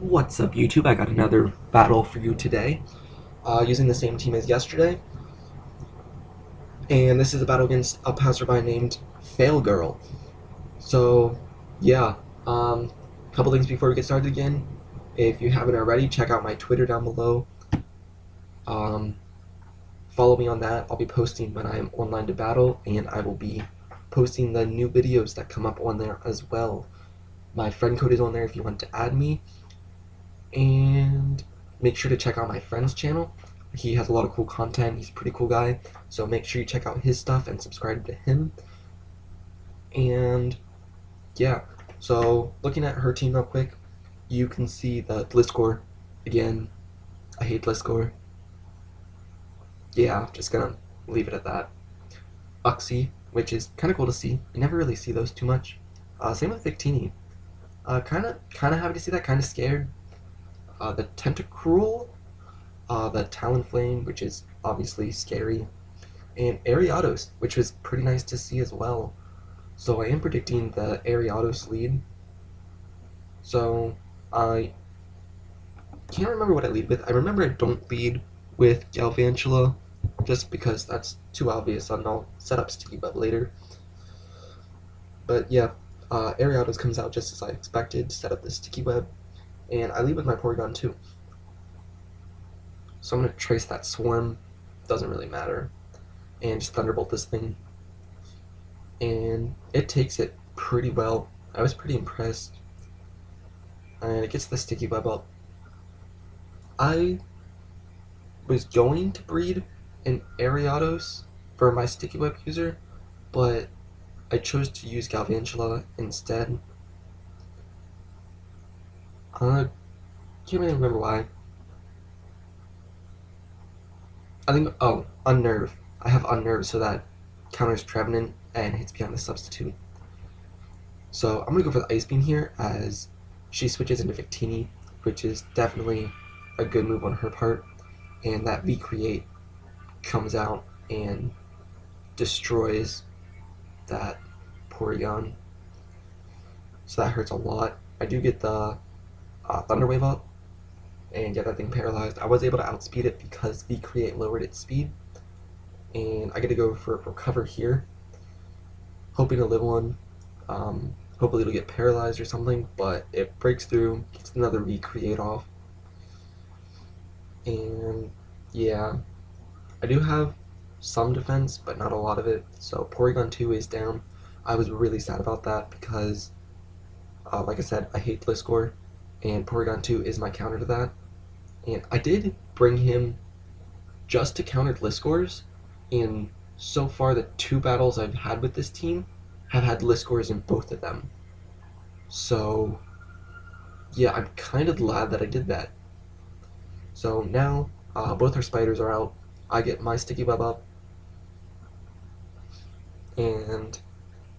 What's up, YouTube? I got another battle for you today, using the same team as yesterday. And this is a battle against a passerby named Failgirl. So, yeah, couple things before we get started again. If you haven't already, check out my Twitter down below. Um, Follow me on that. I'll be posting when I am online to battle, and I will be posting the new videos that come up on there as well. My friend code is on there if you want to add me. And make sure to check out my friend's channel. He has a lot of cool content. He's a pretty cool guy, so make sure you check out his stuff and subscribe to him. And yeah, so looking at her team real quick, you can see the list score. Again, I hate list score. Yeah, just gonna leave it at that. Uxie, which is kind of cool to see. You never really see those too much. Same with Victini. Kind of happy to see that. Kind of scared. The Tentacruel, the Talonflame, which is obviously scary, and Ariados, which was pretty nice to see as well. So I am predicting the Ariados lead. So I can't remember what I lead with. I remember I don't lead with Galvantula, just because that's too obvious, and I'll set up Sticky Web later. But yeah, Ariados comes out just as I expected to set up the Sticky Web, and I lead with my Porygon too. So I'm going to trace that Swarm, doesn't really matter, and just Thunderbolt this thing. And it takes it pretty well. I was pretty impressed. And it gets the Sticky Web up. I was going to breed an Ariados for my Sticky Web user, but I chose to use Galvantula instead. I can't really remember why. I think, Unnerve. I have Unnerve so that counters Trevenant and hits behind the substitute. So I'm going to go for the Ice Beam here as she switches into Victini, which is definitely a good move on her part. And that V-Create comes out and destroys that Porygon. So that hurts a lot. I do get the Thunder Wave up and get that thing paralyzed. I was able to outspeed it because V-Create lowered its speed. And I get to go for Recover here, hoping to live one. Hopefully it'll get paralyzed or something, but it breaks through, gets another V-Create off. And yeah, I do have some defense, but not a lot of it. So Porygon 2 is down. I was really sad about that because, like I said, I hate Gliscor, and Porygon 2 is my counter to that. And I did bring him just to counter Gliscors, and so far the 2 battles I've had with this team have had Gliscors in both of them. So yeah, I'm kind of glad that I did that. So now both our spiders are out. I get my Sticky Web up, and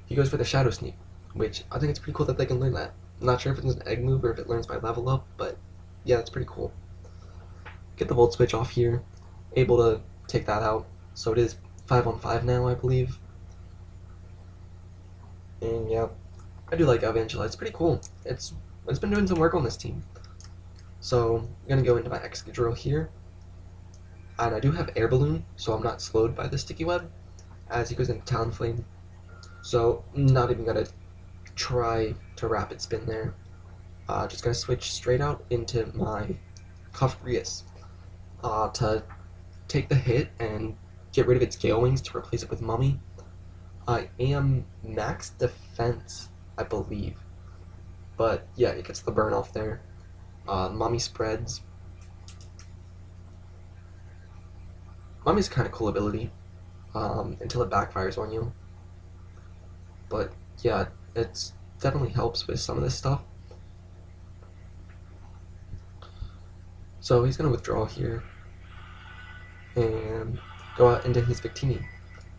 he goes for the Shadow Sneak, which I think it's pretty cool that they can learn that. I'm not sure if it's an egg move or if it learns by level up, but yeah, it's pretty cool. Get the Volt Switch off here, able to take that out. So it is 5-on-5 now, I believe. And yeah, I do like Avangela. It's pretty cool. It's been doing some work on this team. So I'm gonna go into my Excadrill here, and I do have Air Balloon, so I'm not slowed by the Sticky Web as he goes into Talonflame. So I'm not even gonna try to Rapid Spin there. Just gonna switch straight out into my Cuffrius to take the hit and get rid of its Gale Wings to replace it with Mummy. I am max defense, I believe, but yeah, it gets the burn off there. Mummy spreads. Mummy's kind of cool ability until it backfires on you, but yeah, it definitely helps with some of this stuff. So he's gonna withdraw here and go out into his Victini.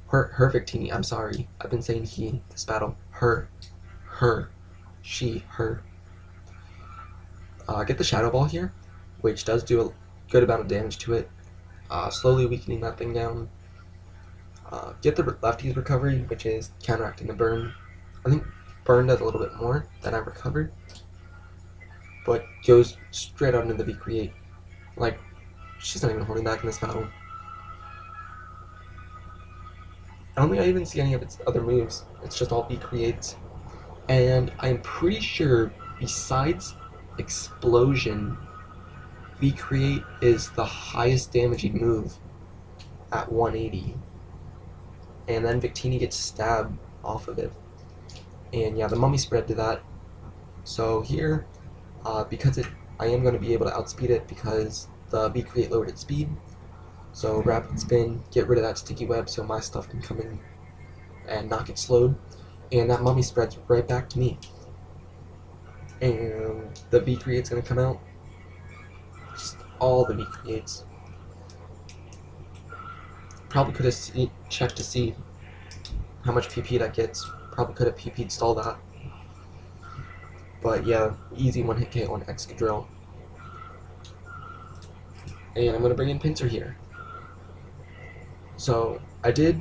Her Victini, I'm sorry. I've been saying he this battle. Her. She, her. Get the Shadow Ball here, which does do a good amount of damage to it. Slowly weakening that thing down. Get the Lefty's Recovery, which is counteracting the burn. I think burn does a little bit more than I recovered. but goes straight out into the V create. Like, she's not even holding back in this battle. I don't think I even see any of its other moves. It's just all V creates. And I'm pretty sure, besides Explosion, V create is the highest damaging move at 180. And then Victini gets stabbed off of it. And yeah, the Mummy spread to that. So here, because I am going to be able to outspeed it because the V create lowered its speed. So rapid spin, get rid of that sticky web so my stuff can come in and not get slowed. And that Mummy spreads right back to me. And the V create's going to come out. Just all the V creates. Probably could have checked to see how much PP that gets. Probably could have PP'd stall that. But yeah, easy one hit KO on Excadrill. And I'm going to bring in Pinsir here. So I did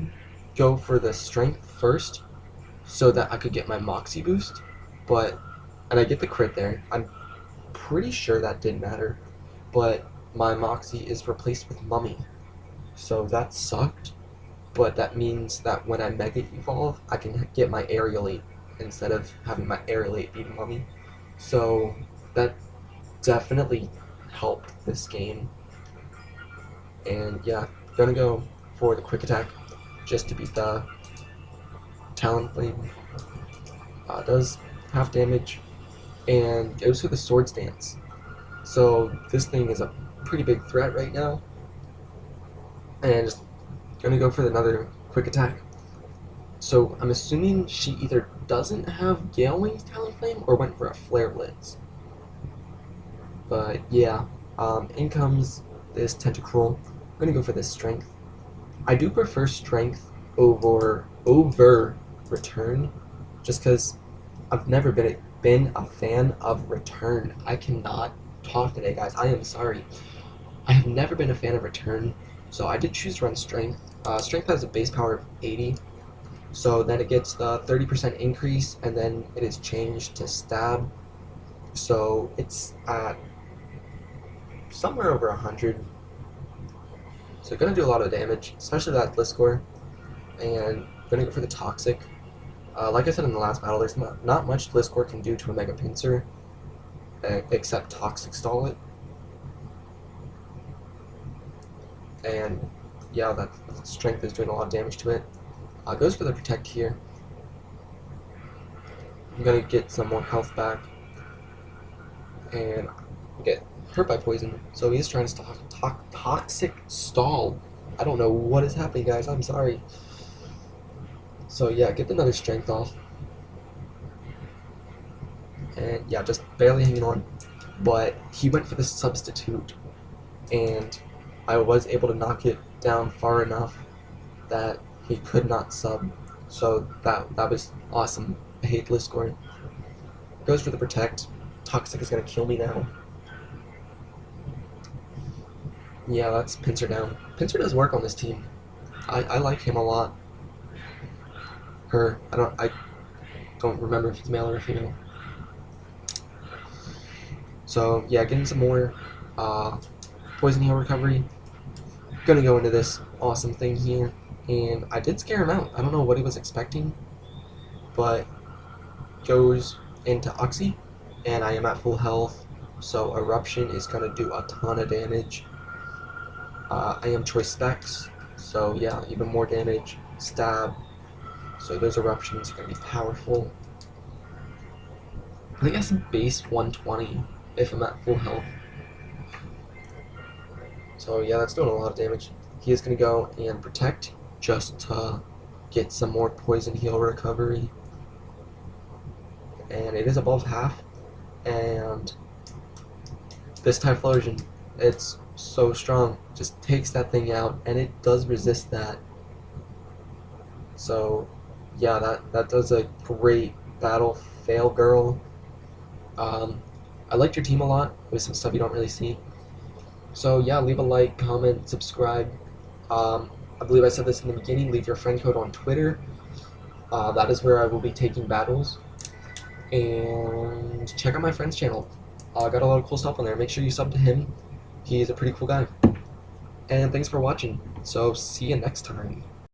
go for the strength first so that I could get my Moxie boost. And I get the crit there. I'm pretty sure that didn't matter. But my Moxie is replaced with Mummy. So that sucked. But that means that when I Mega Evolve, I can get my Aerial 8 instead of having my Aerial 8 be Mummy. So that definitely helped this game. And yeah, gonna go for the quick attack just to beat the Talonflame. Does half damage and goes for the Sword Stance. So this thing is a pretty big threat right now. And just gonna go for another quick attack. So I'm assuming she either doesn't have Gale Wings Talonflame or went for a Flare Blitz. But yeah, in comes this Tentacruel. I'm gonna go for this Strength. I do prefer Strength over Return, just because I've never been a fan of Return. I cannot talk today, guys. I am sorry. I have never been a fan of Return, so I did choose to run Strength. Strength has a base power of 80, so then it gets the 30% increase, and then it is changed to Stab, so it's at somewhere over 100. So gonna do a lot of damage, especially that Gliscor, and gonna go for the Toxic. Like I said in the last battle, there's not much Gliscor can do to a Mega Pinsir, except Toxic stall it. And yeah, that Strength is doing a lot of damage to it. Goes for the Protect here. I'm gonna get some more health back and get hurt by poison. So he is trying to Toxic stall. I don't know what is happening, guys. I'm sorry. So yeah, get another Strength off. And yeah, just barely hanging on. But he went for the Substitute, and I was able to knock it down far enough that he could not sub. So that was awesome. I hate Gliscor. Goes for the Protect. Toxic is gonna kill me now. Yeah, that's Pinsir down. Pinsir does work on this team. I like him a lot. Her, I don't remember if it's male or female. So yeah, getting some more Poison Heal recovery. Gonna go into this awesome thing here, and I did scare him out. I don't know what he was expecting, but goes into Oxy, and I am at full health, so Eruption is gonna do a ton of damage. I am Choice Specs, so yeah, even more damage. Stab, so those Eruptions are gonna be powerful. I think I said base 120 if I'm at full health. So yeah, that's doing a lot of damage. He is going to go and Protect just to get some more Poison Heal recovery. And it is above half. And this Typhlosion, it's so strong. Just takes that thing out, and it does resist that. So yeah, that does a great battle. Failgirl. I liked your team a lot. With some stuff you don't really see. So yeah, leave a like, comment, subscribe. I believe I said this in the beginning, leave your friend code on Twitter. That is where I will be taking battles. And check out my friend's channel. Got a lot of cool stuff on there. Make sure you sub to him. He's a pretty cool guy. And thanks for watching. So see you next time.